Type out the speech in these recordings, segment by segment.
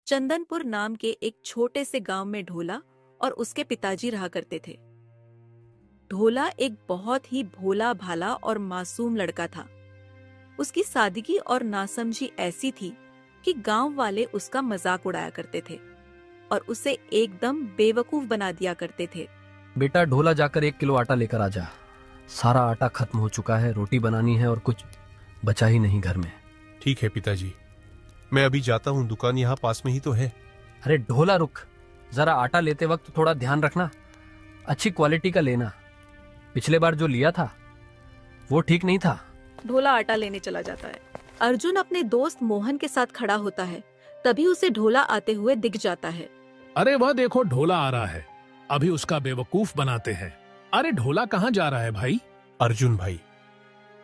चंदनपुर नाम के एक छोटे से गांव में ढोला और उसके पिताजी रहा करते थे। ढोला एक बहुत ही भोला भाला और मासूम लड़का था। उसकी सादगी और नासमझी ऐसी थी कि गांव वाले उसका मजाक उड़ाया करते थे और उसे एकदम बेवकूफ बना दिया करते थे। बेटा ढोला जाकर 1 किलो आटा लेकर आ जा। सारा आटा खत्म हो चुका है, रोटी बनानी है और कुछ बचा ही नहीं घर में। ठीक है पिताजी, मैं अभी जाता हूँ, दुकान यहाँ पास में ही तो है। अरे ढोला रुक, जरा आटा लेते वक्त थोड़ा ध्यान रखना, अच्छी क्वालिटी का लेना। पिछले बार जो लिया था वो ठीक नहीं था। ढोला आटा लेने चला जाता है। अर्जुन अपने दोस्त मोहन के साथ खड़ा होता है, तभी उसे ढोला आते हुए दिख जाता है। अरे वह देखो, ढोला आ रहा है, अभी उसका बेवकूफ बनाते हैं। अरे ढोला कहाँ जा रहा है भाई? अर्जुन भाई,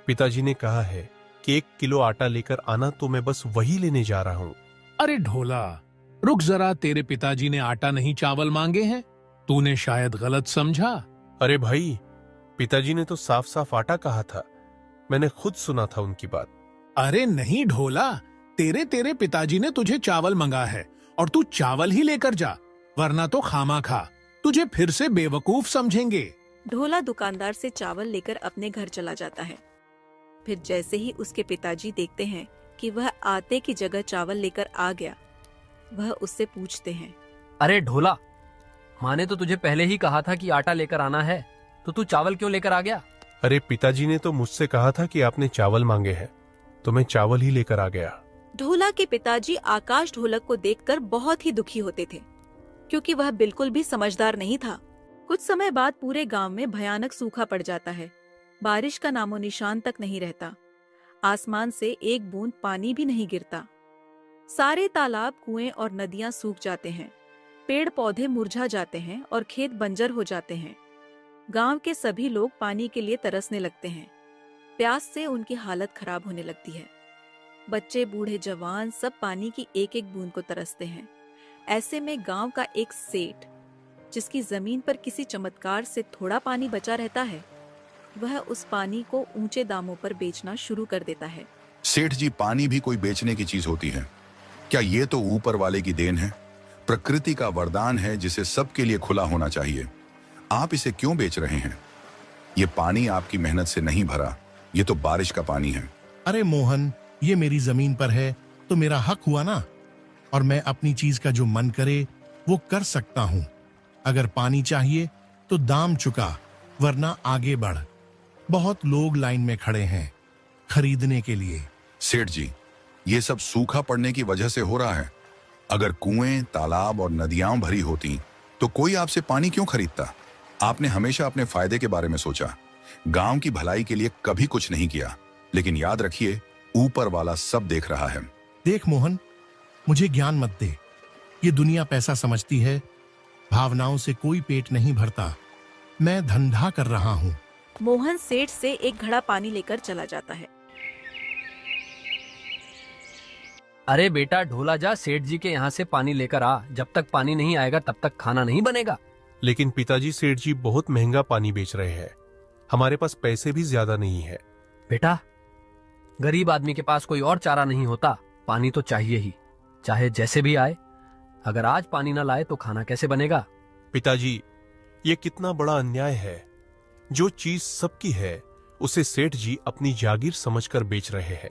पिताजी ने कहा है कि 1 किलो आटा लेकर आना, तो मैं बस वही लेने जा रहा हूँ। अरे ढोला रुक जरा, तेरे पिताजी ने आटा नहीं चावल मांगे हैं, तूने शायद गलत समझा। अरे भाई, पिताजी ने तो साफ साफ आटा कहा था, मैंने खुद सुना था उनकी बात। अरे नहीं ढोला, तेरे पिताजी ने तुझे चावल मंगा है और तू चावल ही लेकर जा, वरना तो खामा खा तुझे फिर से बेवकूफ समझेंगे। ढोला दुकानदार से चावल लेकर अपने घर चला जाता है। फिर जैसे ही उसके पिताजी देखते हैं कि वह आटे की जगह चावल लेकर आ गया, वह उससे पूछते हैं, अरे ढोला, माँ ने तो तुझे पहले ही कहा था कि आटा लेकर आना है, तो तू चावल क्यों लेकर आ गया? अरे पिताजी ने तो मुझसे कहा था कि आपने चावल मांगे हैं, तो मैं चावल ही लेकर आ गया। ढोला के पिताजी आकाश ढोलक को देखकर बहुत ही दुखी होते थे, क्योंकि वह बिल्कुल भी समझदार नहीं था। कुछ समय बाद पूरे गांव में भयानक सूखा पड़ जाता है। बारिश का नामो निशान तक नहीं रहता। आसमान से एक बूंद पानी भी नहीं गिरता। सारे तालाब, कुएं और नदियां सूख जाते हैं। पेड़ पौधे मुरझा जाते हैं और खेत बंजर हो जाते हैं। गांव के सभी लोग पानी के लिए तरसने लगते हैं। प्यास से उनकी हालत खराब होने लगती है। बच्चे, बूढ़े, जवान सब पानी की एक एक बूंद को तरसते हैं। ऐसे में गांव का एक सेठ, जिसकी जमीन पर किसी चमत्कार से थोड़ा पानी बचा रहता है, वह उस पानी को ऊंचे दामों पर बेचना शुरू कर देता है। सेठ जी, पानी भी कोई बेचने की चीज होती है क्या? ये तो ऊपर वाले की देन है, प्रकृति का वरदान है जिसे सबके लिए खुला होना चाहिए। आप इसे क्यों बेच रहे हैं? ये पानी आपकी मेहनत से नहीं भरा, ये तो बारिश का पानी है। अरे मोहन, ये मेरी जमीन पर है तो मेरा हक हुआ ना, और मैं अपनी चीज का जो मन करे वो कर सकता हूँ। अगर पानी चाहिए तो दाम चुका, वरना आगे बढ़। बहुत लोग लाइन में खड़े हैं खरीदने के लिए। सेठ जी, ये सब सूखा पड़ने की वजह से हो रहा है। अगर कुएं, तालाब और नदियां भरी होती तो कोई आपसे पानी क्यों खरीदता? आपने हमेशा अपने फायदे के बारे में सोचा, गांव की भलाई के लिए कभी कुछ नहीं किया। लेकिन याद रखिए, ऊपर वाला सब देख रहा है। देख मोहन, मुझे ज्ञान मत दे। ये दुनिया पैसा समझती है, भावनाओं से कोई पेट नहीं भरता। मैं धंधा कर रहा हूँ। मोहन सेठ से एक घड़ा पानी लेकर चला जाता है। अरे बेटा ढोला जा, सेठ जी के यहाँ से पानी लेकर आ। जब तक पानी नहीं आएगा तब तक खाना नहीं बनेगा। लेकिन पिताजी, सेठ जी बहुत महंगा पानी बेच रहे हैं, हमारे पास पैसे भी ज्यादा नहीं है। बेटा, गरीब आदमी के पास कोई और चारा नहीं होता, पानी तो चाहिए ही, चाहे जैसे भी आए। अगर आज पानी ना लाए तो खाना कैसे बनेगा? पिताजी, ये कितना बड़ा अन्याय है। जो चीज सबकी है उसे सेठ जी अपनी जागीर समझकर बेच रहे हैं।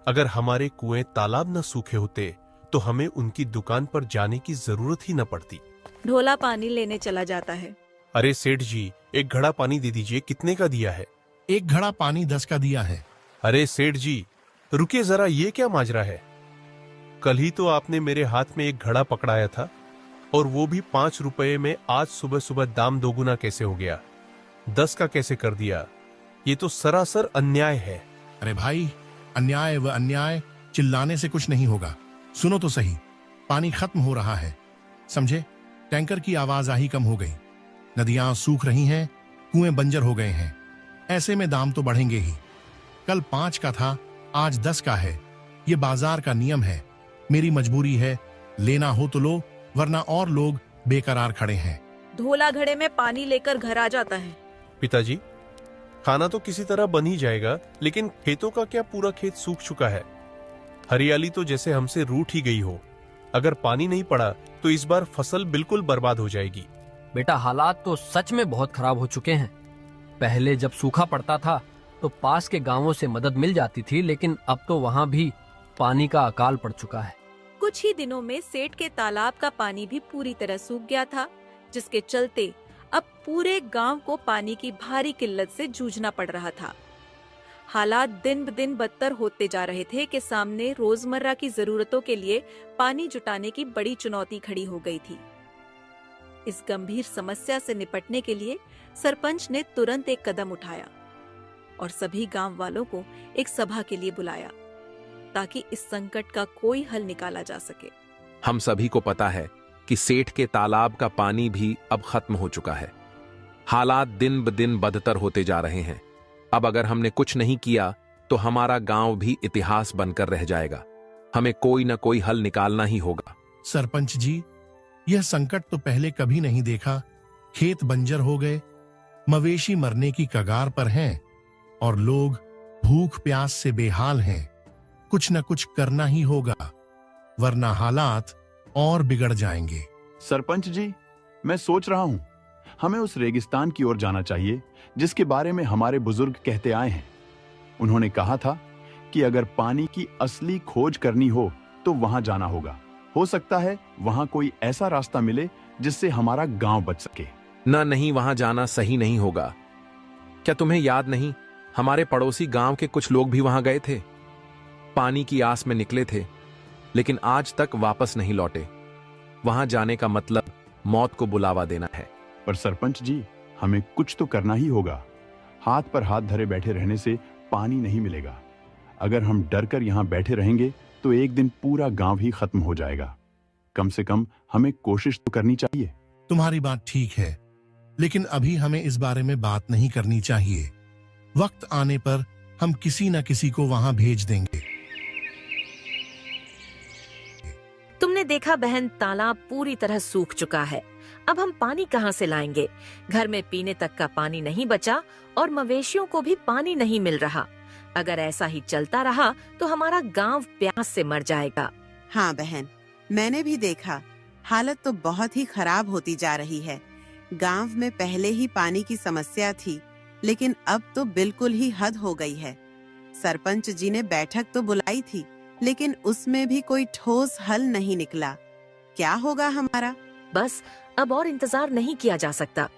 अगर हमारे कुएं, तालाब न सूखे होते तो हमें उनकी दुकान पर जाने की जरूरत ही न पड़ती। ढोला पानी लेने चला जाता है। अरे सेठ जी, एक घड़ा पानी दे दीजिए। कितने का दिया है? एक घड़ा पानी 10 का दिया है। अरे सेठ जी, रुकिए जरा, ये क्या माजरा है? कल ही तो आपने मेरे हाथ में एक घड़ा पकड़ाया था, और वो भी 5 रुपए में। आज सुबह सुबह दाम दोगुना कैसे हो गया? 10 का कैसे कर दिया? ये तो सरासर अन्याय है। अरे भाई, अन्याय व अन्याय चिल्लाने से कुछ नहीं होगा। सुनो तो सही, पानी खत्म हो रहा है, समझे? टैंकर की आवाजाही कम हो गई, नदियां सूख रही हैं, कुएं बंजर हो गए हैं। ऐसे में दाम तो बढ़ेंगे ही। कल 5 का था, आज 10 का है। ये बाजार का नियम है, मेरी मजबूरी है। लेना हो तो लो, वरना और लोग बेकरार खड़े हैं। ढोला घड़े में पानी लेकर घर आ जाता है। पिताजी, खाना तो किसी तरह बन ही जाएगा, लेकिन खेतों का क्या? पूरा खेत सूख चुका है। हरियाली तो जैसे हमसे रूठ ही गई हो। अगर पानी नहीं पड़ा तो इस बार फसल बिल्कुल बर्बाद हो जाएगी। बेटा, हालात तो सच में बहुत खराब हो चुके हैं। पहले जब सूखा पड़ता था तो पास के गांवों से मदद मिल जाती थी, लेकिन अब तो वहां भी पानी का अकाल पड़ चुका है। कुछ ही दिनों में सेठ के तालाब का पानी भी पूरी तरह सूख गया था, जिसके चलते अब पूरे गांव को पानी की भारी किल्लत से जूझना पड़ रहा था। हालात दिन ब दिन बदतर होते जा रहे थे कि सामने रोजमर्रा की जरूरतों के लिए पानी जुटाने की बड़ी चुनौती खड़ी हो गई थी। इस गंभीर समस्या से निपटने के लिए सरपंच ने तुरंत एक कदम उठाया और सभी गांव वालों को एक सभा के लिए बुलाया ताकि इस संकट का कोई हल निकाला जा सके। हम सभी को पता है कि सेठ के तालाब का पानी भी अब खत्म हो चुका है। हालात दिन ब दिन बदतर होते जा रहे हैं। अब अगर हमने कुछ नहीं किया तो हमारा गांव भी इतिहास बनकर रह जाएगा। हमें कोई न कोई हल निकालना ही होगा। सरपंच जी, यह संकट तो पहले कभी नहीं देखा। खेत बंजर हो गए, मवेशी मरने की कगार पर हैं और लोग भूख प्यास से बेहाल हैं। कुछ न कुछ करना ही होगा, वरना हालात और बिगड़ जाएंगे। सरपंच जी, मैं सोच रहा हूं हमें उस रेगिस्तान की ओर जाना चाहिए जिसके बारे में हमारे बुजुर्ग कहते आए हैं। उन्होंने कहा था कि अगर पानी की असली खोज करनी हो तो वहां जाना होगा। हो सकता है वहां कोई ऐसा रास्ता मिले जिससे हमारा गांव बच सके। नहीं, वहां जाना सही नहीं होगा। क्या तुम्हें याद नहीं, हमारे पड़ोसी गांव के कुछ लोग भी वहां गए थे, पानी की आस में निकले थे, लेकिन आज तक वापस नहीं लौटे। वहां जाने का मतलब मौत को बुलावा देना है। पर सरपंच जी, हमें कुछ तो करना ही होगा। हाथ पर हाथ धरे बैठे रहने से पानी नहीं मिलेगा। अगर हम डर कर यहां बैठे रहेंगे तो एक दिन पूरा गांव ही खत्म हो जाएगा। कम से कम हमें कोशिश तो करनी चाहिए। तुम्हारी बात ठीक है, लेकिन अभी हमें इस बारे में बात नहीं करनी चाहिए। वक्त आने पर हम किसी न किसी को वहां भेज देंगे। तुमने देखा बहन, तालाब पूरी तरह सूख चुका है। अब हम पानी कहाँ से लाएंगे? घर में पीने तक का पानी नहीं बचा और मवेशियों को भी पानी नहीं मिल रहा। अगर ऐसा ही चलता रहा तो हमारा गांव प्यास से मर जाएगा। हाँ बहन, मैंने भी देखा, हालत तो बहुत ही खराब होती जा रही है। गांव में पहले ही पानी की समस्या थी, लेकिन अब तो बिल्कुल ही हद हो गई है। सरपंच जी ने बैठक तो बुलाई थी, लेकिन उसमें भी कोई ठोस हल नहीं निकला। क्या होगा हमारा? बस अब और इंतजार नहीं किया जा सकता।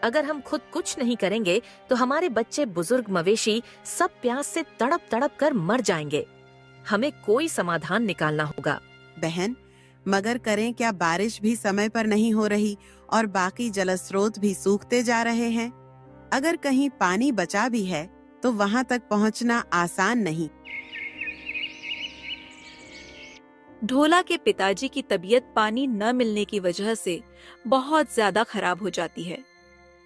अगर हम खुद कुछ नहीं करेंगे तो हमारे बच्चे, बुजुर्ग, मवेशी सब प्यास से तड़प तड़प कर मर जाएंगे। हमें कोई समाधान निकालना होगा। बहन, मगर करें क्या? बारिश भी समय पर नहीं हो रही और बाकी जलस्रोत भी सूखते जा रहे हैं। अगर कहीं पानी बचा भी है तो वहां तक पहुंचना आसान नहीं। ढोला के पिताजी की तबीयत पानी न मिलने की वजह से बहुत ज्यादा खराब हो जाती है।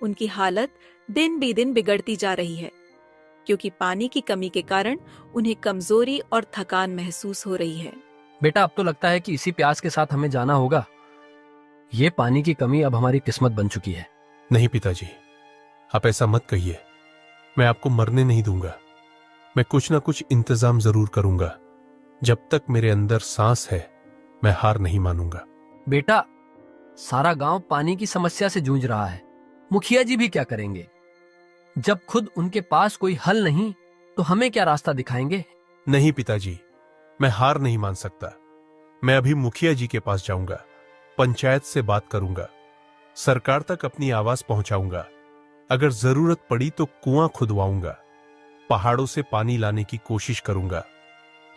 उनकी हालत दिन बे दिन बिगड़ती जा रही है, क्योंकि पानी की कमी के कारण उन्हें कमजोरी और थकान महसूस हो रही है। बेटा, अब तो लगता है कि इसी प्यास के साथ हमें जाना होगा। ये पानी की कमी अब हमारी किस्मत बन चुकी है। नहीं पिताजी, आप ऐसा मत कहिए। मैं आपको मरने नहीं दूंगा। मैं कुछ ना कुछ इंतजाम जरूर करूंगा। जब तक मेरे अंदर सांस है, मैं हार नहीं मानूंगा। बेटा, सारा गांव पानी की समस्या से जूझ रहा है। मुखिया जी भी क्या करेंगे? जब खुद उनके पास कोई हल नहीं तो हमें क्या रास्ता दिखाएंगे? नहीं पिताजी, मैं हार नहीं मान सकता। मैं अभी मुखिया जी के पास जाऊंगा, पंचायत से बात करूंगा, सरकार तक अपनी आवाज पहुंचाऊंगा। अगर जरूरत पड़ी तो कुआं खुदवाऊंगा, पहाड़ों से पानी लाने की कोशिश करूंगा,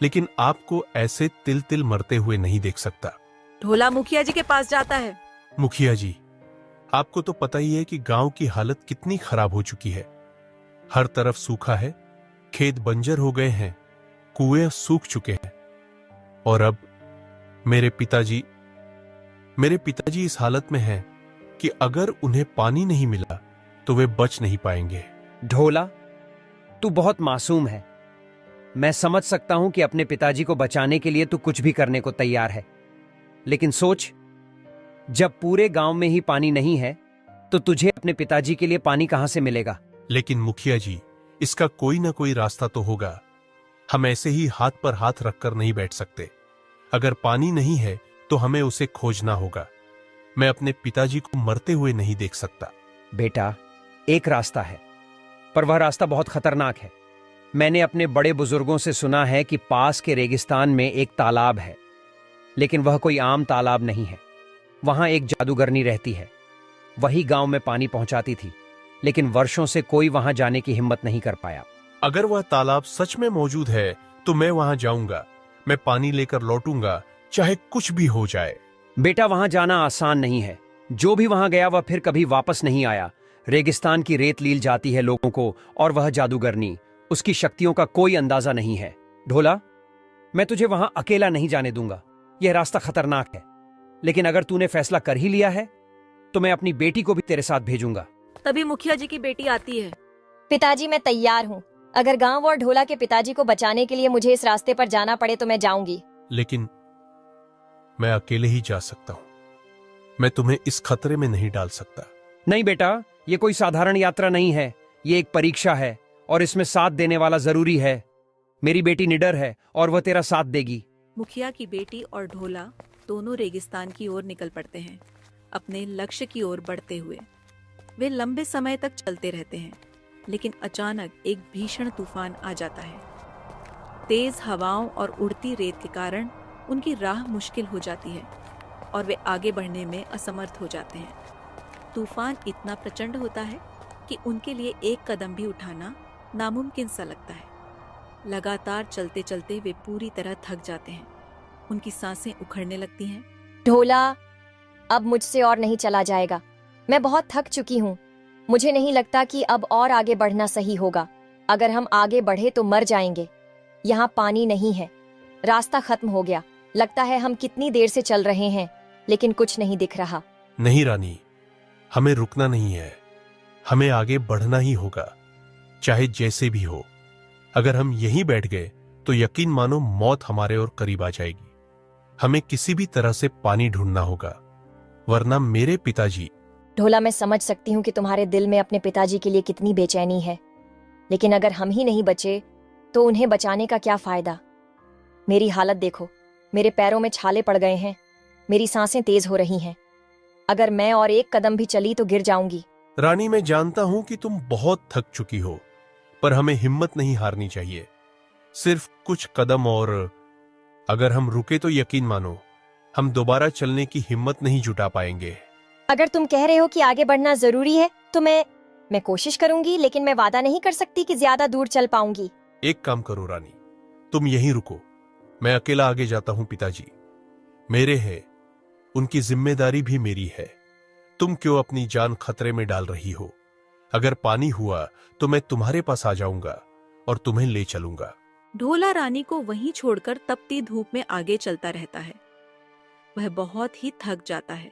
लेकिन आपको ऐसे तिल तिल मरते हुए नहीं देख सकता। ढोला मुखिया जी के पास जाता है। मुखिया जी, आपको तो पता ही है कि गांव की हालत कितनी खराब हो चुकी है। हर तरफ सूखा है, खेत बंजर हो गए हैं, कुएं सूख चुके हैं और अब मेरे पिताजी इस हालत में हैं कि अगर उन्हें पानी नहीं मिला तो वे बच नहीं पाएंगे। ढोला, तू बहुत मासूम है। मैं समझ सकता हूं कि अपने पिताजी को बचाने के लिए तू कुछ भी करने को तैयार है, लेकिन सोच, जब पूरे गांव में ही पानी नहीं है तो तुझे अपने पिताजी के लिए पानी कहां से मिलेगा? लेकिन मुखिया जी, इसका कोई ना कोई रास्ता तो होगा। हम ऐसे ही हाथ पर हाथ रखकर नहीं बैठ सकते। अगर पानी नहीं है तो हमें उसे खोजना होगा। मैं अपने पिताजी को मरते हुए नहीं देख सकता। बेटा, एक रास्ता है, पर वह रास्ता बहुत खतरनाक है। मैंने अपने बड़े बुजुर्गों से सुना है कि पास के रेगिस्तान में एक तालाब है, लेकिन वह कोई आम तालाब नहीं है। वहां एक जादूगरनी रहती है। वही गांव में पानी पहुंचाती थी, लेकिन वर्षों से कोई वहां जाने की हिम्मत नहीं कर पाया। अगर वह तालाब सच में मौजूद है तो मैं वहां जाऊंगा। मैं पानी लेकर लौटूंगा, चाहे कुछ भी हो जाए। बेटा, वहां जाना आसान नहीं है। जो भी वहां गया वह फिर कभी वापस नहीं आया। रेगिस्तान की रेत लील जाती है लोगों को, और वह जादूगरनी, उसकी शक्तियों का कोई अंदाजा नहीं है। ढोला, मैं तुझे वहां अकेला नहीं जाने दूंगा। यह रास्ता खतरनाक है, लेकिन अगर तूने फैसला कर ही लिया है तो मैं अपनी बेटी को भी तेरे साथ भेजूंगा। तभी मुखिया जी की बेटी आती है। पिताजी, मैं तैयार हूँ। अगर गांव और ढोला के पिताजी को बचाने के लिए मुझे इस रास्ते पर जाना पड़े तो मैं जाऊंगी। लेकिन मैं अकेले ही जा सकता हूं। मैं तुम्हें इस खतरे में नहीं डाल सकता। नहीं बेटा, यह कोई साधारण यात्रा नहीं है। ये एक परीक्षा है, और इसमें साथ देने वाला जरूरी है। मेरी बेटी निडर है और वह तेरा साथ देगी। मुखिया की बेटी और ढोला दोनों रेगिस्तान की ओर निकल पड़ते हैं, अपने लक्ष्य की ओर बढ़ते हुए। वे लंबे समय तक चलते रहते हैं, लेकिन अचानक एक भीषण तूफान आ जाता है। तेज हवाओं और उड़ती रेत के कारण उनकी राह मुश्किल हो जाती है और वे आगे बढ़ने में असमर्थ हो जाते हैं। तूफान इतना प्रचंड होता है कि उनके लिए एक कदम भी उठाना नामुमकिन सा लगता है। लगातार चलते चलते वे पूरी तरह थक जाते हैं। उनकी सांसें उखड़ने लगती हैं। ढोला, अब मुझसे और नहीं चला जाएगा। मैं बहुत थक चुकी हूँ। मुझे नहीं लगता कि अब और आगे बढ़ना सही होगा। अगर हम आगे बढ़े तो मर जाएंगे। यहाँ पानी नहीं है, रास्ता खत्म हो गया। लगता है हम कितनी देर से चल रहे हैं, लेकिन कुछ नहीं दिख रहा। नहीं रानी, हमें रुकना नहीं है। हमें आगे बढ़ना ही होगा, चाहे जैसे भी हो। अगर हम यहीं बैठ गए तो यकीन मानो मौत हमारे और करीब आ जाएगी। हमें किसी भी तरह से पानी ढूंढना होगा, वरना मेरे पिताजी। ढोला, मैं समझ सकती हूँ कि तुम्हारे दिल में अपने पिताजी के लिए कितनी बेचैनी है, लेकिन अगर हम ही नहीं बचे तो उन्हें बचाने का क्या फायदा। मेरी हालत देखो, मेरे पैरों में छाले पड़ गए हैं, मेरी सांसें तेज हो रही हैं। अगर मैं और एक कदम भी चली तो गिर जाऊंगी। रानी, मैं जानता हूं कि तुम बहुत थक चुकी हो, पर हमें हिम्मत नहीं हारनी चाहिए। सिर्फ कुछ कदम और। अगर हम रुके तो यकीन मानो हम दोबारा चलने की हिम्मत नहीं जुटा पाएंगे। अगर तुम कह रहे हो कि आगे बढ़ना जरूरी है तो मैं कोशिश करूंगी, लेकिन मैं वादा नहीं कर सकती कि ज्यादा दूर चल पाऊंगी। एक काम करो रानी, तुम यहीं रुको। मैं अकेला आगे जाता हूं। पिताजी मेरे हैं, उनकी जिम्मेदारी भी मेरी है। तुम क्यों अपनी जान खतरे में डाल रही हो? अगर पानी हुआ तो मैं तुम्हारे पास आ जाऊंगा और तुम्हें ले चलूंगा। ढोला रानी को वहीं छोड़कर तपती धूप में आगे चलता रहता है। वह बहुत ही थक जाता है,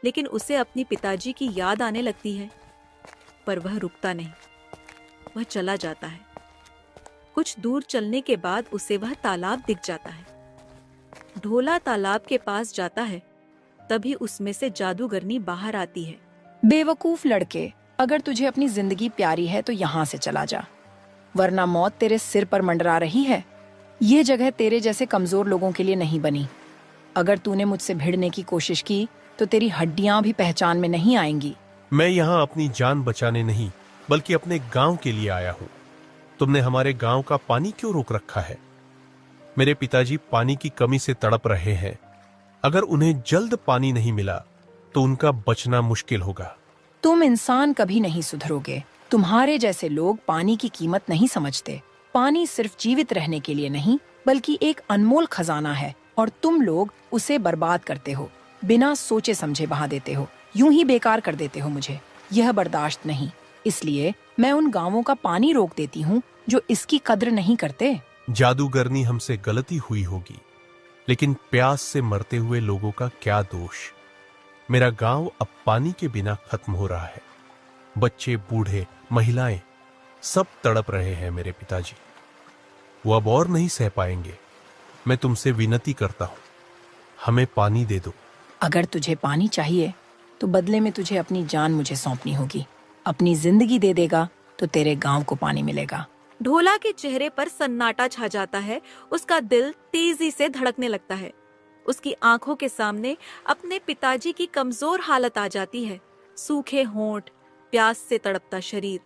लेकिन उसे अपनी पिताजी की याद आने लगती है। पर वह रुकता नहीं, वह चला जाता है। कुछ दूर चलने के बाद उसे वह तालाब दिख जाता है। ढोला तालाब के पास जाता है, तभी उसमें से जादूगरनी बाहर आती है। बेवकूफ लड़के, अगर तुझे अपनी जिंदगी प्यारी है तो यहाँ से चला जा, वरना मौत तेरे सिर पर मंडरा रही है। ये जगह तेरे जैसे कमजोर लोगों के लिए नहीं बनी। अगर तूने मुझसे भिड़ने की कोशिश की तो तेरी हड्डियां भी पहचान में नहीं आएंगी। मैं यहाँ अपनी जान बचाने नहीं, बल्कि अपने गांव के लिए आया हूँ। तुमने हमारे गांव का पानी क्यों रोक रखा है? मेरे पिताजी पानी की कमी से तड़प रहे हैं। अगर उन्हें जल्द पानी नहीं मिला तो उनका बचना मुश्किल होगा। तुम इंसान कभी नहीं सुधरोगे। तुम्हारे जैसे लोग पानी की कीमत नहीं समझते। पानी सिर्फ जीवित रहने के लिए नहीं, बल्कि एक अनमोल खजाना है, और तुम लोग उसे बर्बाद करते हो। बिना सोचे समझे बहा देते हो, यूं ही बेकार कर देते हो मुझे। यह बर्दाश्त नहीं। इसलिए मैं उन गांवों का पानी रोक देती हूँ जो इसकी कद्र नहीं करते। जादूगरनी, हमसे गलती हुई होगी, लेकिन प्यास से मरते हुए लोगों का क्या दोष? मेरा गांव अब पानी के बिना खत्म हो रहा है। बच्चे, बूढ़े, महिलाएं सब तड़प रहे हैं। मेरे पिताजी वो अब और नहीं सह पाएंगे। मैं तुमसे विनती करता हूं, हमें पानी दे दो। अगर तुझे पानी चाहिए तो बदले में तुझे अपनी जान मुझे सौंपनी होगी। अपनी जिंदगी दे देगा तो तेरे गांव को पानी मिलेगा। ढोला के चेहरे पर सन्नाटा छा जाता है। उसका दिल तेजी से धड़कने लगता है। उसकी आंखों के सामने अपने पिताजी की कमजोर हालत आ जाती है, सूखे होंठ, प्यास से तड़पता शरीर।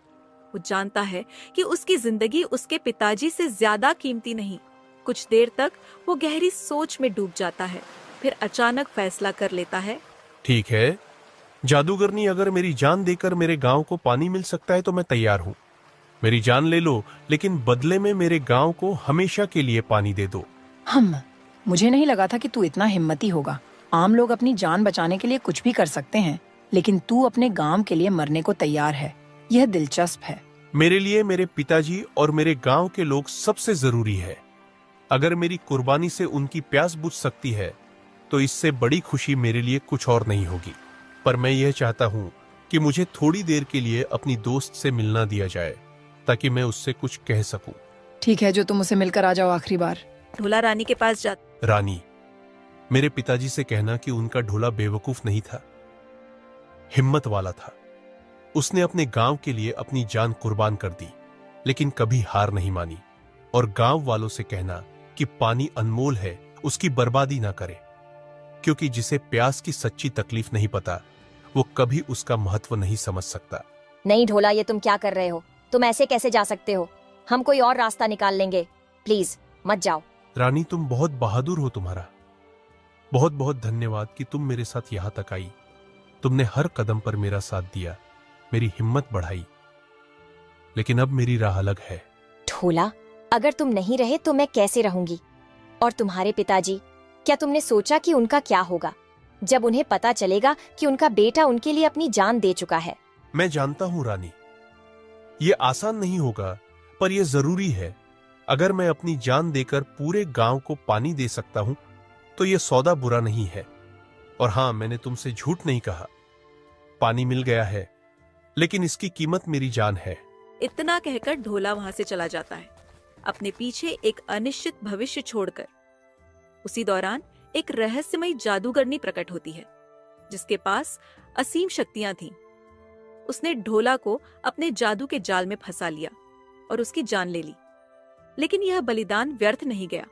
वो जानता है कि उसकी जिंदगी उसके पिताजी से ज्यादा कीमती नहीं। कुछ देर तक वो गहरी सोच में डूब जाता है, फिर अचानक फैसला कर लेता है। ठीक है, जादूगरनी, अगर मेरी जान देकर मेरे गांव को पानी मिल सकता है तो मैं तैयार हूं। मेरी जान ले लो, लेकिन बदले में मेरे गांव को हमेशा के लिए पानी दे दो। मुझे नहीं लगा था कि तू इतना हिम्मती होगा। आम लोग अपनी जान बचाने के लिए कुछ भी कर सकते हैं, लेकिन तू अपने गांव के लिए मरने को तैयार है। यह दिलचस्प है। मेरे लिए मेरे पिताजी और मेरे गांव के लोग सबसे जरूरी है। अगर मेरी कुर्बानी से उनकी प्यास बुझ सकती है तो इससे बड़ी खुशी मेरे लिए कुछ और नहीं होगी। पर मैं यह चाहता हूं कि मुझे थोड़ी देर के लिए अपनी दोस्त से मिलना दिया जाए ताकि मैं उससे कुछ कह सकूं। ठीक है, जो तुम उसे मिलकर आ जाओ आखिरी बार। ढोला रानी के पास जाता। रानी, मेरे पिताजी से कहना कि उनका ढोला बेवकूफ नहीं था, हिम्मत वाला था। उसने अपने गांव के लिए अपनी जान कुर्बान कर दी, लेकिन कभी हार नहीं मानी। और गांव वालों से कहना कि पानी अनमोल है, उसकी बर्बादी ना करे, क्योंकि जिसे प्यास की सच्ची तकलीफ नहीं पता वो कभी उसका महत्व नहीं समझ सकता। नहीं ढोला, ये तुम क्या कर रहे हो? तुम ऐसे कैसे जा सकते हो? हम कोई और रास्ता निकाल लेंगे, प्लीज मत जाओ। रानी, तुम बहुत बहादुर हो। तुम्हारा बहुत बहुत धन्यवाद कि तुम मेरे साथ यहां तक आई। तुमने हर कदम पर मेरा साथ दिया, मेरी हिम्मत बढ़ाई। लेकिन अब मेरी राह अलग है। ढोला, अगर तुम नहीं रहे तो मैं कैसे रहूंगी? और तुम्हारे पिताजी, क्या तुमने सोचा कि उनका क्या होगा जब उन्हें पता चलेगा कि उनका बेटा उनके लिए अपनी जान दे चुका है? मैं जानता हूं रानी, ये आसान नहीं होगा, पर यह जरूरी है। अगर मैं अपनी जान देकर पूरे गांव को पानी दे सकता हूं तो यह सौदा बुरा नहीं है। और हां, मैंने तुमसे झूठ नहीं कहा। पानी मिल गया है, लेकिन इसकी कीमत मेरी जान है। इतना कहकर ढोला वहां से चला जाता है, अपने पीछे एक अनिश्चित भविष्य छोड़कर। उसी दौरान एक रहस्यमयी जादूगरनी प्रकट होती है, जिसके पास असीम शक्तियां थीं। उसने ढोला को अपने जादू के जाल में फंसा लिया और उसकी जान ले ली। लेकिन यह बलिदान व्यर्थ नहीं गया।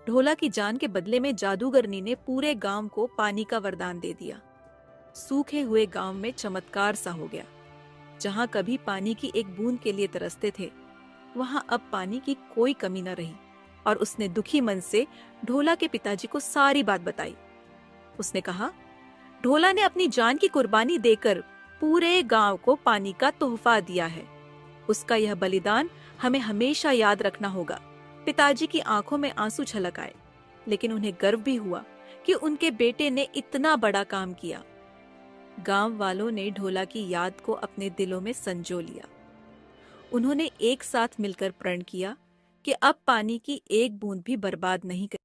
ढोला की जान के बदले में जादूगरनी ने पूरे गांव को पानी का वरदान दे दिया। सूखे हुए गांव में चमत्कार सा हो गया। जहां कभी पानी की एक बूंद के लिए तरसते थे, वहां अब पानी की कोई कमी न रही। और उसने दुखी मन से ढोला के पिताजी को सारी बात बताई। उसने कहा, ढोला ने अपनी जान की कुर्बानी देकर पूरे गांव को पानी का तोहफा दिया है। उसका यह बलिदान हमें हमेशा याद रखना होगा। पिताजी की आंखों में आंसू छलक आए, लेकिन उन्हें गर्व भी हुआ कि उनके बेटे ने इतना बड़ा काम किया। गांव वालों ने ढोला की याद को अपने दिलों में संजो लिया। उन्होंने एक साथ मिलकर प्रण किया कि अब पानी की एक बूंद भी बर्बाद नहीं करेंगे।